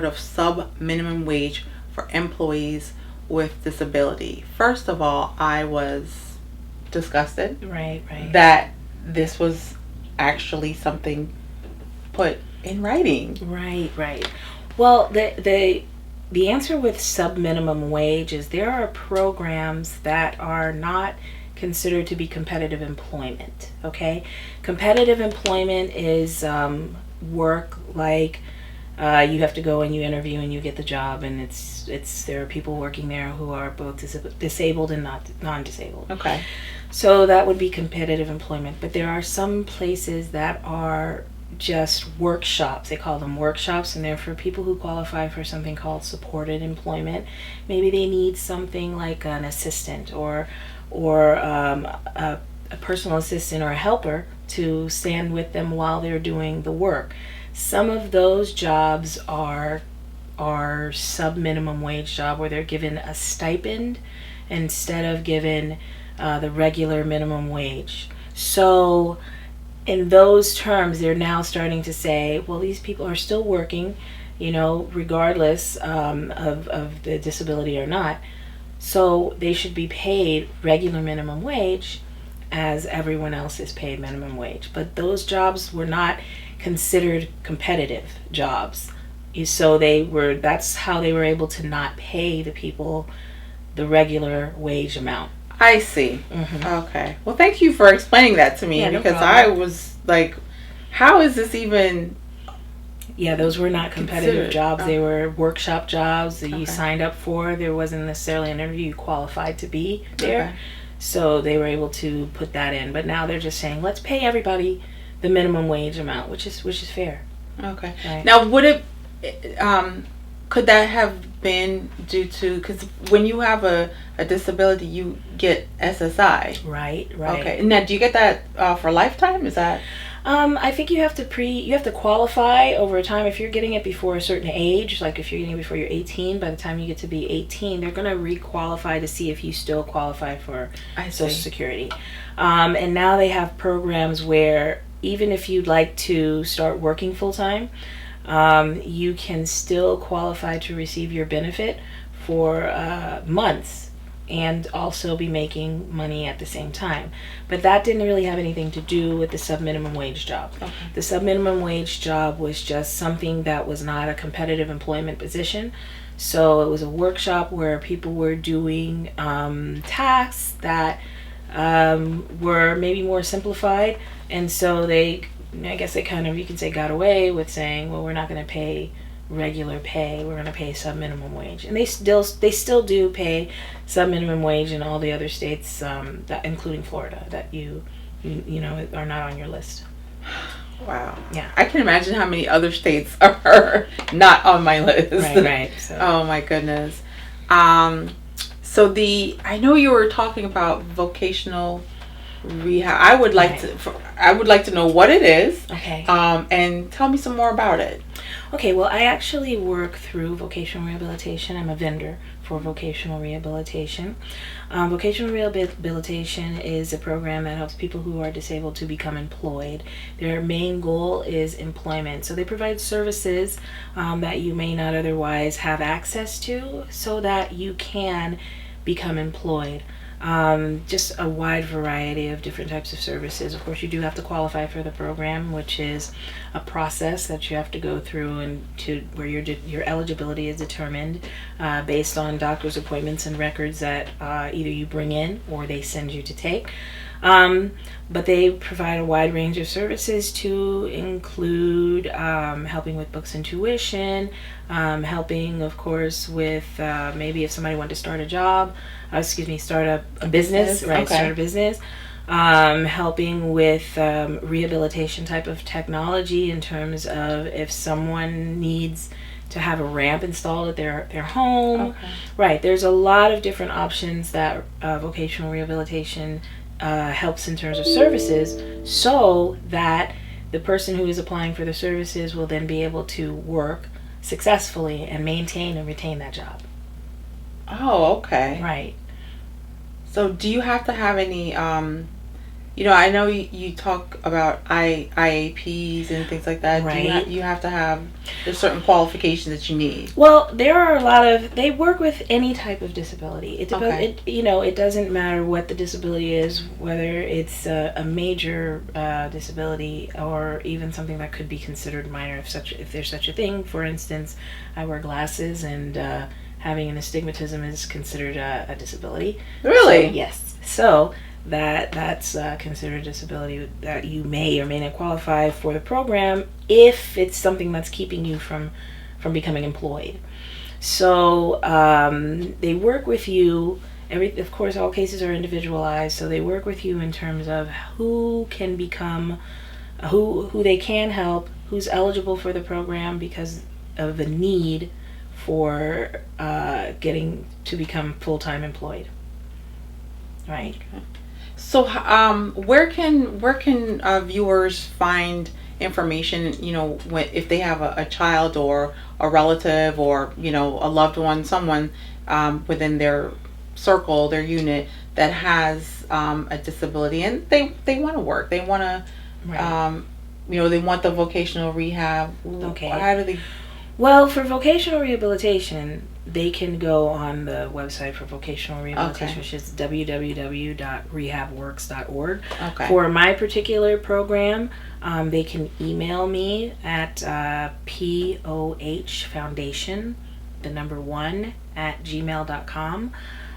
heard of sub-minimum wage for employees with disability. First of all, I was disgusted Right. that this was actually something put in writing. Right. Well, the answer with sub minimum wage is there are programs that are not considered to be competitive employment. Okay, competitive employment is work like you have to go and you interview and you get the job, and it's there are people working there who are both disabled and not non-disabled. Okay. So that would be competitive employment. But there are some places that are just workshops. They call them workshops, and they're for people who qualify for something called supported employment. Maybe they need something like an assistant or a personal assistant or a helper to stand with them while they're doing the work. Some of those jobs are sub minimum wage job where they're given a stipend instead of given the regular minimum wage. So in those terms, they're now starting to say, well, these people are still working, regardless of the disability or not. So they should be paid regular minimum wage as everyone else is paid minimum wage. But those jobs were not considered competitive jobs. So that's how they were able to not pay the people the regular wage amount. I see. Mm-hmm. Okay. Well, thank you for explaining that to me, Yeah, no because problem. I was like, how is this even? Yeah, those were not competitive Considered. jobs. They were workshop jobs that you Okay. signed up for. There wasn't necessarily an interview you qualified to be there. Okay. So they were able to put that in. But now they're just saying, let's pay everybody the minimum wage amount, which is fair. Okay. Right. Now, could that have been due to, because when you have a disability, you get SSI. Right. Okay. Now, do you get that for lifetime? Is that? I think you have to qualify over time. If you're getting it before a certain age, like if you're getting it before you're 18, by the time you get to be 18, they're going to re-qualify to see if you still qualify for Social Security. And now they have programs where even if you'd like to start working full time, you can still qualify to receive your benefit for months and also be making money at the same time. But that didn't really have anything to do with the sub-minimum wage job. Okay. The sub-minimum wage job was just something that was not a competitive employment position. So it was a workshop where people were doing tasks that were maybe more simplified. And so they kind of, you can say, got away with saying, well, we're not going to pay regular pay, we're going to pay sub minimum wage. And they still do pay sub minimum wage in all the other states, that including Florida, that you are not on your list. Wow. Yeah. I can imagine how many other states are not on my list. Right. So. Oh my goodness. So I know you were talking about vocational rehab. I would like to know what it is. Okay. And tell me some more about it. Okay, well, I actually work through vocational rehabilitation. I'm a vendor for vocational rehabilitation. Vocational rehabilitation is a program that helps people who are disabled to become employed. Their main goal is employment. So they provide services that you may not otherwise have access to so that you can become employed. Just a wide variety of different types of services. Of course, you do have to qualify for the program, which is a process that you have to go through and to where your eligibility is determined based on doctor's appointments and records that either you bring in or they send you to take. But they provide a wide range of services to include helping with books and tuition, helping, of course, with maybe if somebody wanted to start a start a business, right? Okay. Start a business. Helping with rehabilitation type of technology in terms of if someone needs to have a ramp installed at their home. Okay. Right. There's a lot of different options that vocational rehabilitation helps in terms of services, so that the person who is applying for the services will then be able to work successfully and maintain and retain that job. Oh, okay. Right. So do you have to have any I know you talk about IAPs and things like that. Right. You have to have, there's certain qualifications that you need. Well, there are a lot of, they work with any type of disability. Okay. It doesn't matter what the disability is, whether it's a major disability or even something that could be considered minor, if there's such a thing. For instance, I wear glasses, and having an astigmatism is considered a disability. Really? So, yes. So that's considered a disability that you may or may not qualify for the program if it's something that's keeping you from becoming employed. So they work with you. Of course, all cases are individualized, so they work with you in terms of who can become, who they can help, who's eligible for the program because of the need for getting to become full-time employed. Right. So, where can viewers find information? If they have a child or a relative or a loved one, someone within their circle, their unit that has a disability, and they want to work, they want to, Right. they want the vocational rehab. Okay. How do they? Well, for vocational rehabilitation, they can go on the website for vocational rehabilitation, which is www.rehabworks.org. Okay. For my particular program, they can email me at POHfoundation, the number 1, at gmail.com.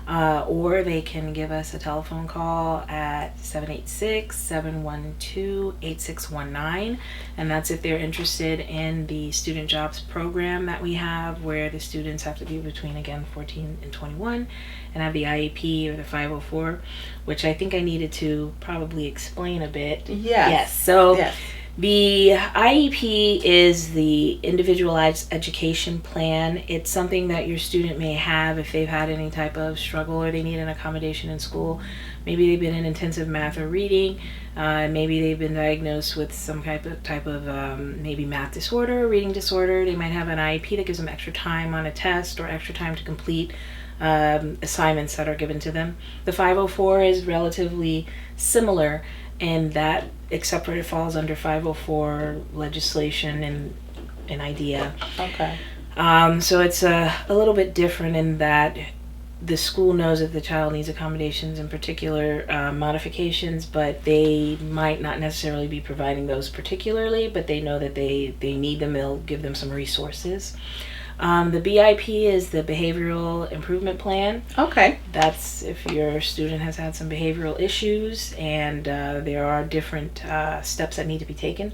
Or they can give us a telephone call at 786-712-8619, and that's if they're interested in the student jobs program that we have, where the students have to be between, again, 14 and 21, and have the IEP or the 504, which I think I needed to probably explain a bit. Yes. So yes. The IEP is the Individualized Education Plan. It's something that your student may have if they've had any type of struggle or they need an accommodation in school. Maybe they've been in intensive math or reading. Maybe they've been diagnosed with some type of maybe math disorder or reading disorder. They might have an IEP that gives them extra time on a test or extra time to complete assignments that are given to them. The 504 is relatively similar in that, except for it falls under 504 legislation and idea. Okay. So it's a little bit different in that the school knows that the child needs accommodations, in particular modifications, but they might not necessarily be providing those particularly, but they know that they need them. They'll give them some resources. The BIP is the Behavioral Improvement Plan. Okay. That's if your student has had some behavioral issues, and there are different steps that need to be taken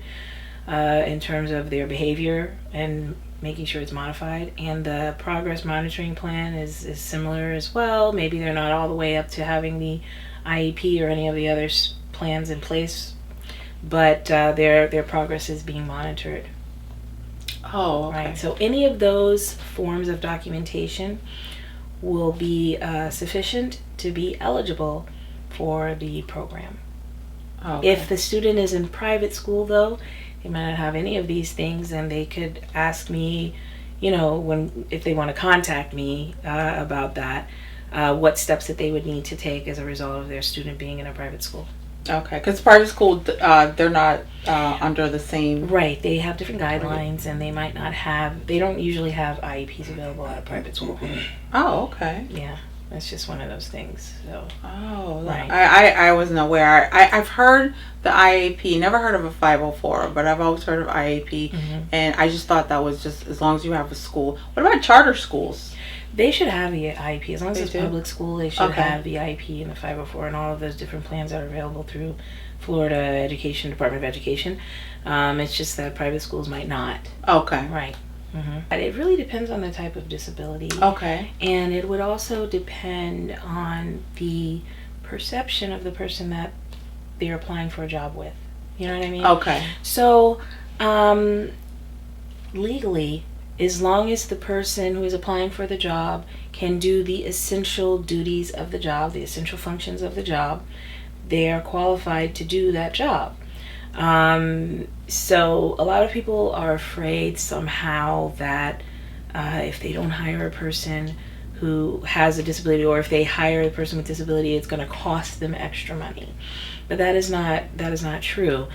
in terms of their behavior and making sure it's modified. And the Progress Monitoring Plan is similar as well. Maybe they're not all the way up to having the IEP or any of the other plans in place, but their progress is being monitored. Oh, okay. Right. So any of those forms of documentation will be sufficient to be eligible for the program. Okay. If the student is in private school, though, they might not have any of these things, and they could ask me, if they want to contact me about that, what steps that they would need to take as a result of their student being in a private school. Okay, because private school, they're not under the same. Right, they have different guidelines, and they might not have. They don't usually have IEPs available at a private school. Oh, okay. Yeah, that's just one of those things. So. Oh, right. I wasn't aware. I've heard the IAP, never heard of a 504, but I've always heard of IAP, and I just thought that was just as long as you have a school. What about charter schools? They should have the IEP. As long as They it's do? public school, they should Okay. have the IEP and the 504 and all of those different plans that are available through Florida Department of Education. It's just that private schools might not. Okay. Right. But it really depends on the type of disability. Okay. And it would also depend on the perception of the person that they're applying for a job with. You know what I mean? Okay. So, legally, as long as the person who is applying for the job can do the essential duties of the job, the essential functions of the job, they are qualified to do that job. So a lot of people are afraid somehow that if they don't hire a person who has a disability, or if they hire a person with disability, it's going to cost them extra money. But that is not true.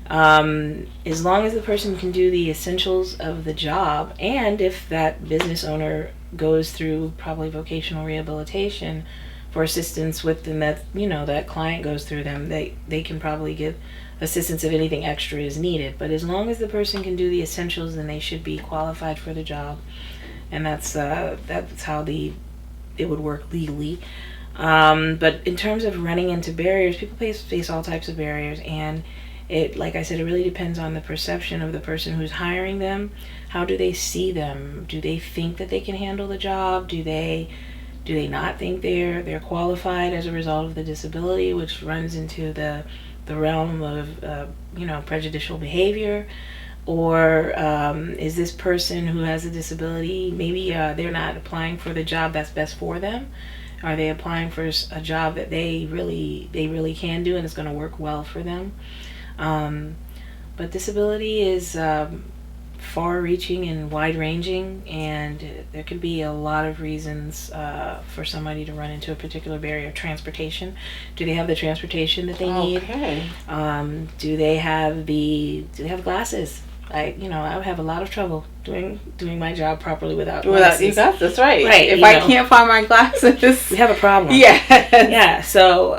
As long as the person can do the essentials of the job, and if that business owner goes through probably vocational rehabilitation for assistance with, and that that client goes through them, they can probably give assistance if anything extra is needed. But as long as the person can do the essentials, then they should be qualified for the job, and that's how it would work legally. But in terms of running into barriers, people face all types of barriers, and it, like I said, it really depends on the perception of the person who's hiring them. How do they see them? Do they think that they can handle the job? Do they not think they're qualified as a result of the disability, which runs into the realm of prejudicial behavior? Or is this person who has a disability, maybe they're not applying for the job that's best for them? Are they applying for a job that they really can do and it's going to work well for them? But disability is far-reaching and wide-ranging, and there could be a lot of reasons for somebody to run into a particular barrier. Transportation. Do they have the transportation that they need? Okay. Do they have glasses? I would have a lot of trouble doing my job properly without glasses. That's right. Right. If I can't find my glasses, we have a problem. Yeah. Yeah. So,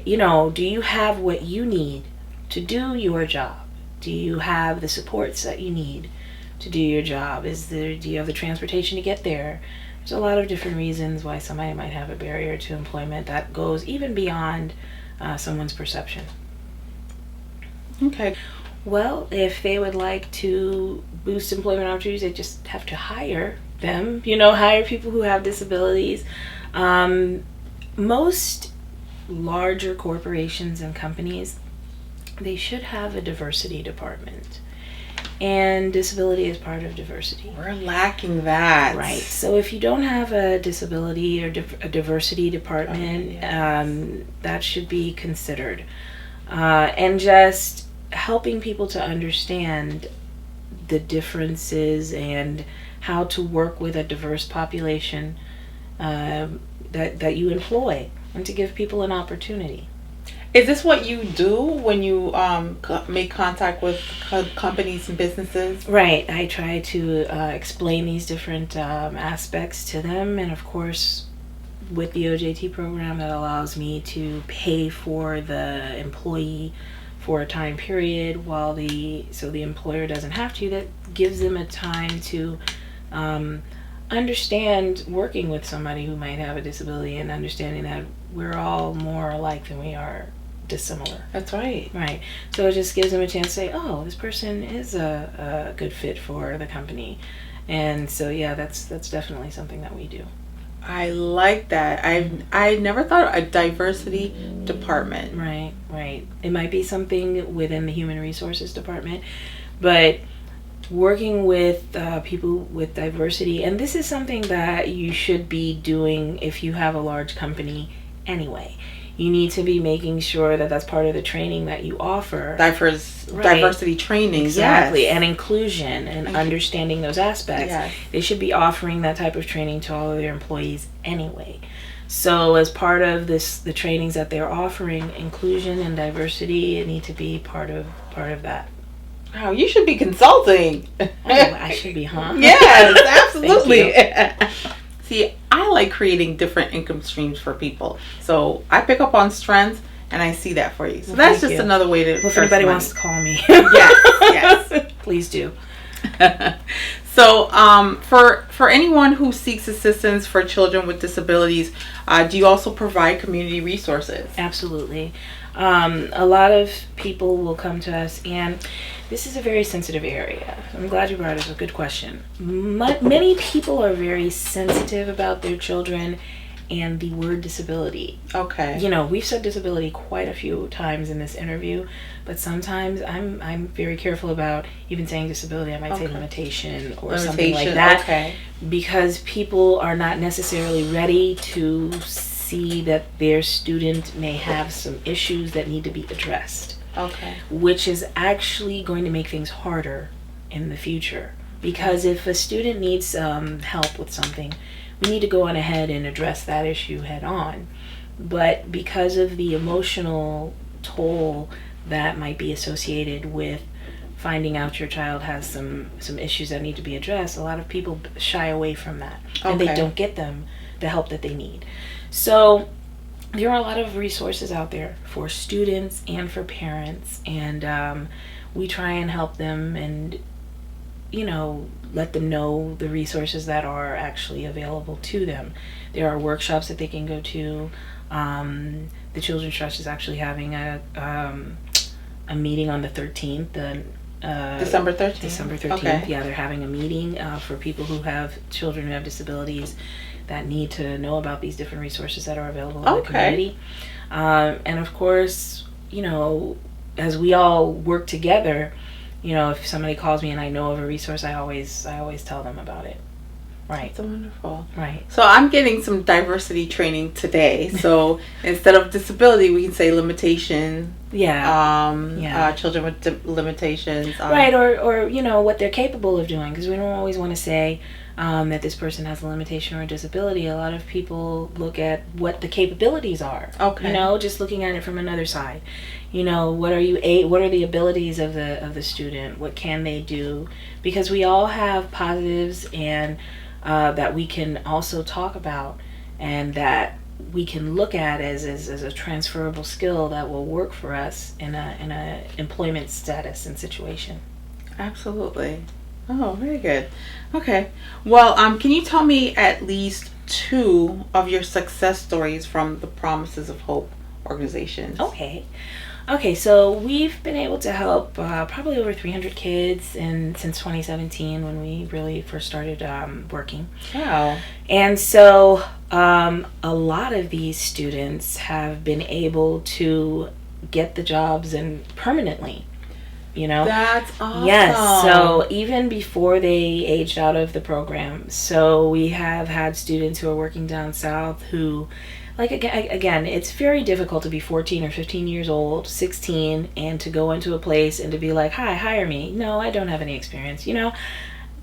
do you have what you need to do your job? Do you have the supports that you need to do your job? Do you have the transportation to get there? There's a lot of different reasons why somebody might have a barrier to employment that goes even beyond someone's perception. Okay. Well, if they would like to boost employment opportunities, they just have to hire them, hire people who have disabilities. Most larger corporations and companies, they should have a diversity department. And disability is part of diversity. We're lacking that. Right. So if you don't have a disability or a diversity department, that should be considered. And just helping people to understand the differences and how to work with a diverse population that you employ, and to give people an opportunity. Is this what you do when you make contact with companies and businesses? Right. I try to explain these different aspects to them, and of course, with the OJT program, that allows me to pay for the employee for a time period so the employer doesn't have to. That gives them a time to understand working with somebody who might have a disability, and understanding that we're all more alike than we are dissimilar. That's right. Right. So it just gives them a chance to say, oh, this person is a good fit for the company. And so, yeah, that's definitely something that we do. I like that. I never thought a diversity department. Right. It might be something within the human resources department, but working with people with diversity, and this is something that you should be doing if you have a large company anyway. You need to be making sure that that's part of the training that you offer. Diversity training, exactly, yes. And inclusion and understanding those aspects. Yes. They should be offering that type of training to all of their employees anyway. So as part of the trainings that they're offering, inclusion and diversity need to be part of that. Wow, you should be consulting. Oh, I should be, huh? Yes, absolutely. See, I like creating different income streams for people. So I pick up on strengths, and I see that for you. So that's just another way to. Well, if anybody wants to call me, yes, please do. So, for anyone who seeks assistance for children with disabilities, do you also provide community resources? Absolutely. A lot of people will come to us, and this is a very sensitive area. I'm glad you brought it. It's a good question. Many people are very sensitive about their children and the word disability. Okay. We've said disability quite a few times in this interview, but sometimes I'm very careful about even saying disability. I might say limitation or something like that, because people are not necessarily ready to see that their student may have some issues that need to be addressed. Okay. Which is actually going to make things harder in the future. Because if a student needs help with something, we need to go on ahead and address that issue head on. But because of the emotional toll that might be associated with finding out your child has some issues that need to be addressed, a lot of people shy away from that, and they don't get them the help that they need. So there are a lot of resources out there for students and for parents, and we try and help them and, you know, let them know the resources that are actually available to them. There are workshops that they can go to. The Children's Trust is actually having a meeting on the 13th. December 13th. December 13th. Okay. Yeah, they're having a meeting for people who have children who have disabilities that need to know about these different resources that are available in the community. And of course, you know, as we all work together, you know, if somebody calls me and I know of a resource, I always tell them about it. Right. That's wonderful. Right. So I'm getting some diversity training today. So instead of disability, we can say limitation. Yeah. Children with limitations. Right. Or, you know, what they're capable of doing. Because we don't always want to say that this person has a limitation or a disability. A lot of people look at what the capabilities are. Okay. You know, just looking at it from another side. You know, what are the abilities of the student? What can they do? Because we all have positives and that we can also talk about, and that we can look at as a transferable skill that will work for us in a employment status and situation. Absolutely. Oh, very good. Okay. Well, can you tell me at least 2 of your success stories from the Promises of Hope organization? Okay, so we've been able to help probably over 300 kids since 2017, when we really first started working. Wow. And so a lot of these students have been able to get the jobs and permanently, you know. That's awesome. Yes, so even before they aged out of the program. So we have had students who are working down south who, like, again, it's very difficult to be 14 or 15 years old, 16, and to go into a place and to be like, hi, hire me. No, I don't have any experience. You know,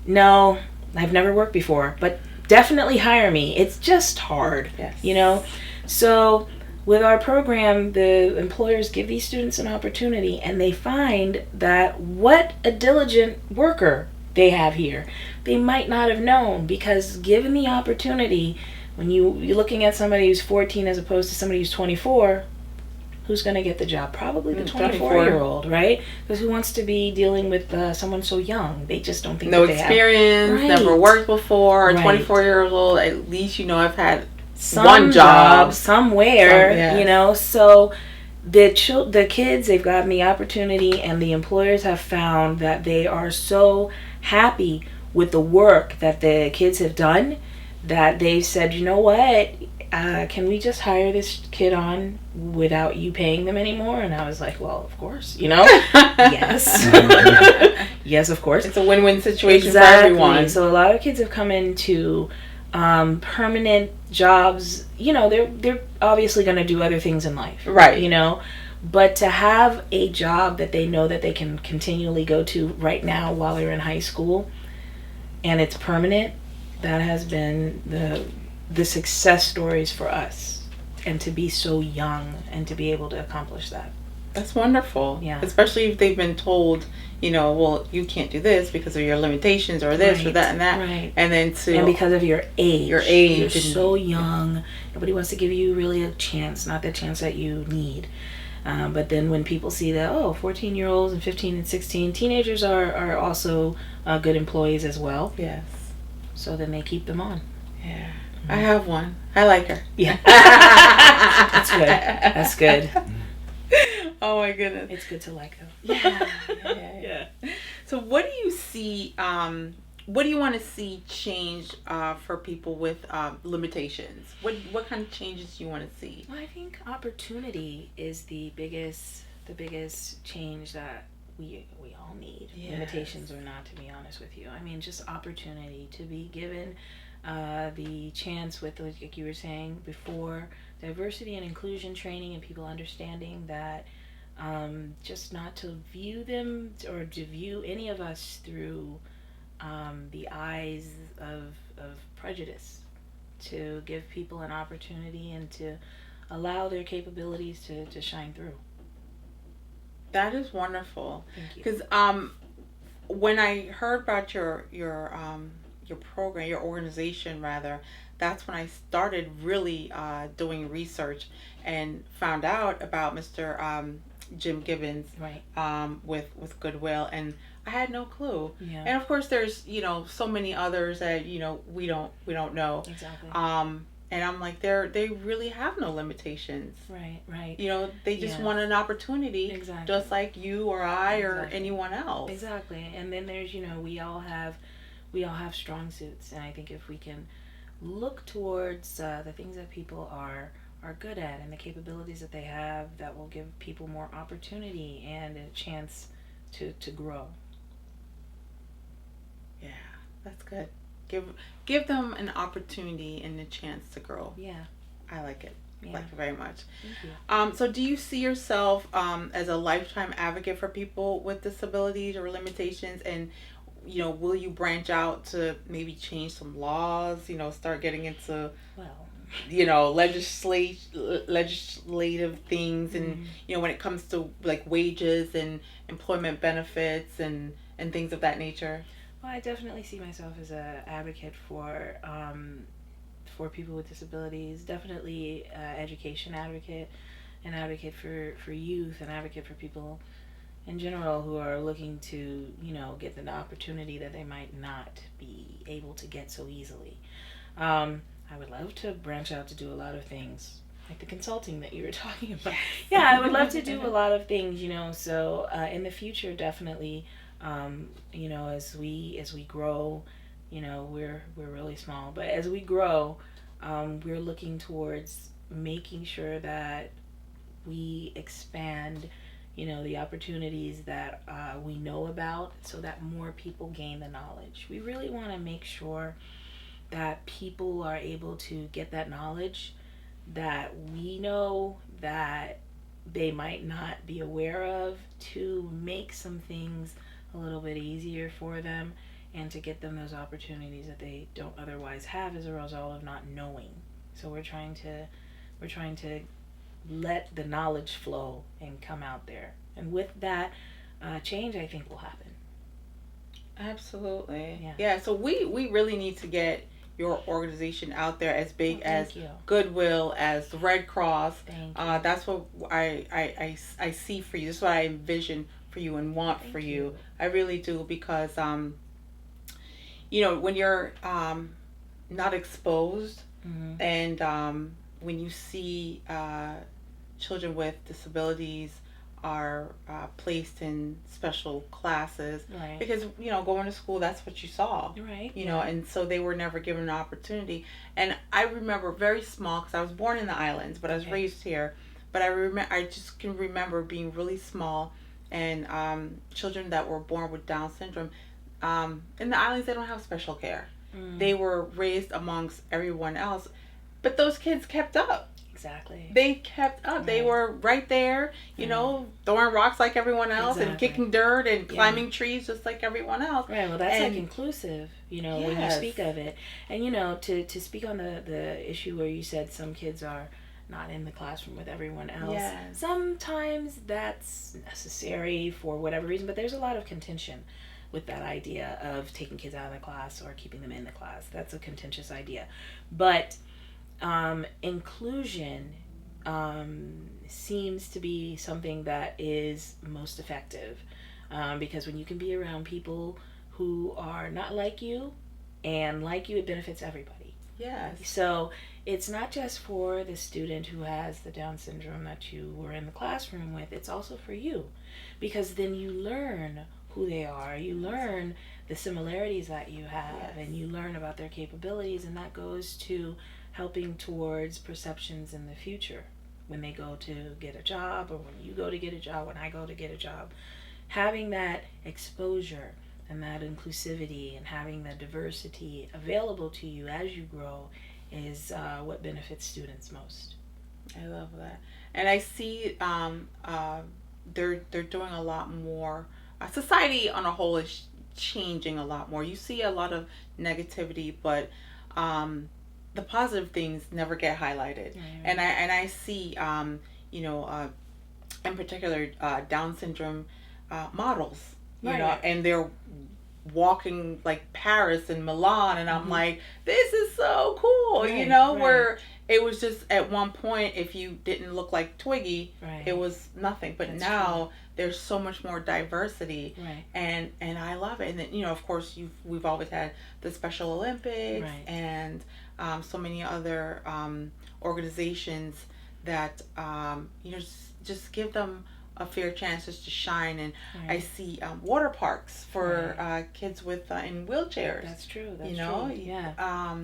no, I've never worked before, but definitely hire me. It's just hard, yes. You know. So with our program, the employers give these students an opportunity, and they find that what a diligent worker they have here. They might not have known, because given the opportunity, when you're looking at somebody who's 14 as opposed to somebody who's 24, who's going to get the job? Probably the 24-year-old, right? Because who wants to be dealing with someone so young? They just don't think no that they experience, have. never worked before. Right. 24 years old, at least, you know, I've had one job somewhere, yes. You know. So the kids, they've gotten the opportunity, and the employers have found that they are so happy with the work that the kids have done, that they've said, you know what, can we just hire this kid on without you paying them anymore? And I was like, well, of course, you know. Yes. Yes, of course. It's a win-win situation for everyone. So a lot of kids have come into permanent jobs. You know, they're obviously going to do other things in life, right? You know, but to have a job that they know that they can continually go to right now while they're in high school, and it's permanent, that has been the success stories for us, and to be so young and to be able to accomplish that. That's wonderful. Yeah. Especially if they've been told, you know, well, you can't do this because of your limitations, or this, right, or that and that. Right. And then and because of your age. Your age. You're so young. Nobody wants to give you really a chance, not the chance that you need. But then when people see that, 14-year-olds and 15 and 16, teenagers are also good employees as well. Yes. So then they keep them on. Yeah. Mm-hmm. I have one. I like her. Yeah. That's good. That's good. Oh my goodness. It's good to like them. Yeah. So what do you see, what do you want to see change for people with limitations? What kind of changes do you want to see? Well, I think opportunity is the biggest change that we all need. Yes. Limitations or not, to be honest with you. I mean, just opportunity to be given the chance with, like you were saying before, diversity and inclusion training, and people understanding that just not to view them or to view any of us through the eyes of prejudice, to give people an opportunity and to allow their capabilities to shine through. That is wonderful. Thank you. Because when I heard about your program, your organization rather, that's when I started really doing research and found out about Mr. Jim Gibbons Right. with Goodwill, and I had no clue. Yeah. And of course, there's so many others that we don't know. Exactly. And I'm like, they really have no limitations. Right. Right. They just Yeah. want an opportunity, Exactly. just like you or I or Exactly. anyone else. Exactly. And then there's, we all have strong suits, and I think if we can look towards the things that people are good at and the capabilities that they have, that will give people more opportunity and a chance to grow. Yeah, that's good. Give them an opportunity and a chance to grow. Yeah. I like it. I Yeah. like it very much. Thank you. So do you see yourself as a lifetime advocate for people with disabilities or limitations? And will you branch out to maybe change some laws? Start getting into Well, legislative things, and when it comes to like wages and employment benefits and things of that nature. well, I definitely see myself as a advocate for people with disabilities. Definitely education advocate, an advocate for youth, an advocate for people in general who are looking to get the opportunity that they might not be able to get so easily. I would love to branch out to do a lot of things like the consulting that you were talking about. Yeah, I would love to do a lot of things, so in the future, definitely, as we grow, we're really small, but as we grow, we're looking towards making sure that we expand the opportunities that we know about, so that more people gain the knowledge. We really want to make sure that people are able to get that knowledge that we know that they might not be aware of, to make some things a little bit easier for them, and to get them those opportunities that they don't otherwise have as a result of not knowing. So we're trying to let the knowledge flow and come out there, and with that, change, I think, will happen. Absolutely. Yeah. So we really need to get your organization out there as big as Thank you. Goodwill, as the Red Cross. Thank you. That's what I see for you. This is what I envision for you and want Thank for you. you. I really do, because when you're not exposed, Mhm. and when you see children with disabilities are placed in special classes, Right. because going to school, that's what you saw, Right. and so they were never given an opportunity. And I remember very small, because I was born in the islands, but I was Okay. raised here. But I just can remember being really small, and children that were born with Down syndrome. In the islands, they don't have special care. They were raised amongst everyone else, but those kids kept up. Exactly. They kept up. They Right. were right there, throwing rocks like everyone else, and Exactly. kicking dirt, and Yeah. climbing trees just like everyone else. Right. Well, that's And like inclusive, when you yes, speak of it. And, to speak on the issue where you said some kids are not in the classroom with everyone else. Yes. Sometimes that's necessary for whatever reason, but there's a lot of contention with that idea of taking kids out of the class or keeping them in the class. That's a contentious idea. But inclusion seems to be something that is most effective, because when you can be around people who are not like you and like you, it benefits everybody. yes, So it's not just for the student who has the Down syndrome that you were in the classroom with, it's also for you, because then you learn who they are, you learn the similarities that you have, Yes. and you learn about their capabilities, and that goes to helping towards perceptions in the future when they go to get a job, or when you go to get a job, when I go to get a job. Having that exposure and that inclusivity and having the diversity available to you as you grow is what benefits students most. I love that. And I see they're doing a lot more. Society on a whole is changing a lot more. You see a lot of negativity, but the positive things never get highlighted. Right. And I see in particular Down syndrome models, you Right, know, right. and they're walking like Paris and Milan, and I'm like, this is so cool, you Right, know, right, where it was just at one point, if you didn't look like Twiggy, it right. was nothing. But That's true. now there's so much more diversity, Right, and I love it. And then, you know, of course, we've always had the Special Olympics right, and so many other organizations that you know, just give them a fair chances to shine. And I right, see water parks for right. kids with in wheelchairs. That's true. You That's know, true. Yeah.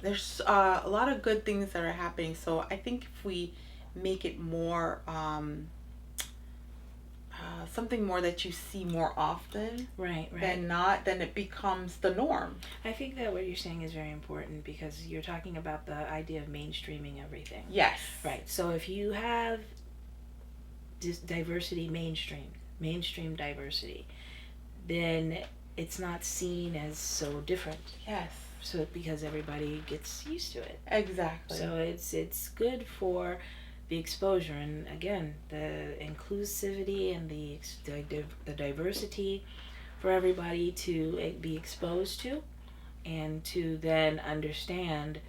there's a lot of good things that are happening. So I think if we make it more something more that you see more often Right, right. than not, then it becomes the norm. I think that what you're saying is very important because you're talking about the idea of mainstreaming everything. Yes. Right. So if you have diversity mainstream diversity, then it's not seen as so different. Yes. So because everybody gets used to it. Exactly. So it's good for the exposure and again the inclusivity and the diversity for everybody to be exposed to and to then understand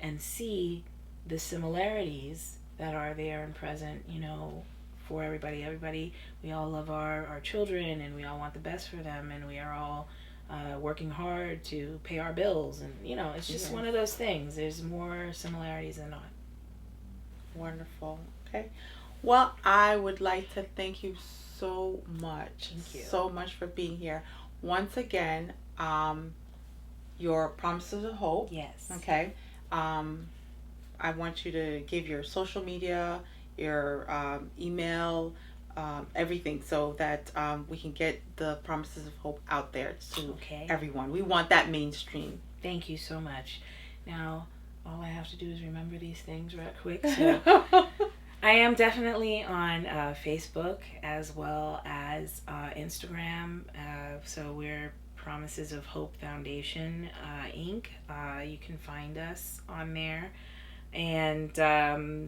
and see the similarities that are there and present, you know, for everybody. We all love our children and we all want the best for them and we are all working hard to pay our bills and, you know, it's just one of those things. There's more similarities than not. Wonderful. Okay. Well, I would like to thank you so much. Thank you. So much for being here. Once again, your Promises of Hope. Yes. Okay. I want you to give your social media, your email, everything, so that we can get the Promises of Hope out there to Okay. everyone. We want that mainstream. Thank you so much. Now, all I have to do is remember these things right quick. So I am definitely on Facebook as well as Instagram. So we're Promises of Hope Foundation Inc. You can find us on there. And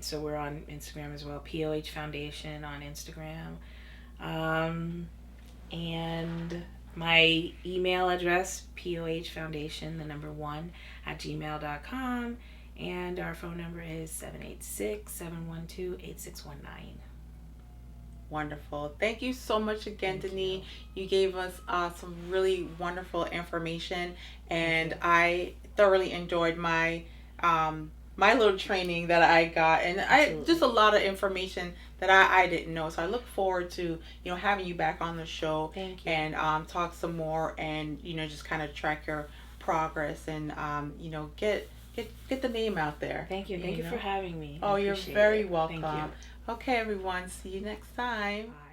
so we're on Instagram as well. POH Foundation on Instagram. And my email address, pohfoundation, the number 1, at gmail.com. And our phone number is 786-712-8619. Wonderful. Thank you so much again, Thank Denise. You gave us some really wonderful information, and I thoroughly enjoyed my my little training that I got, and I just a lot of information that I didn't know. So I look forward to, you know, having you back on the show. Thank you. And talk some more, and, you know, just kind of track your progress, and you know, get the name out there. Thank you. Thank you for having me. Oh, you're very welcome. Thank you. Okay, everyone. See you next time. Bye.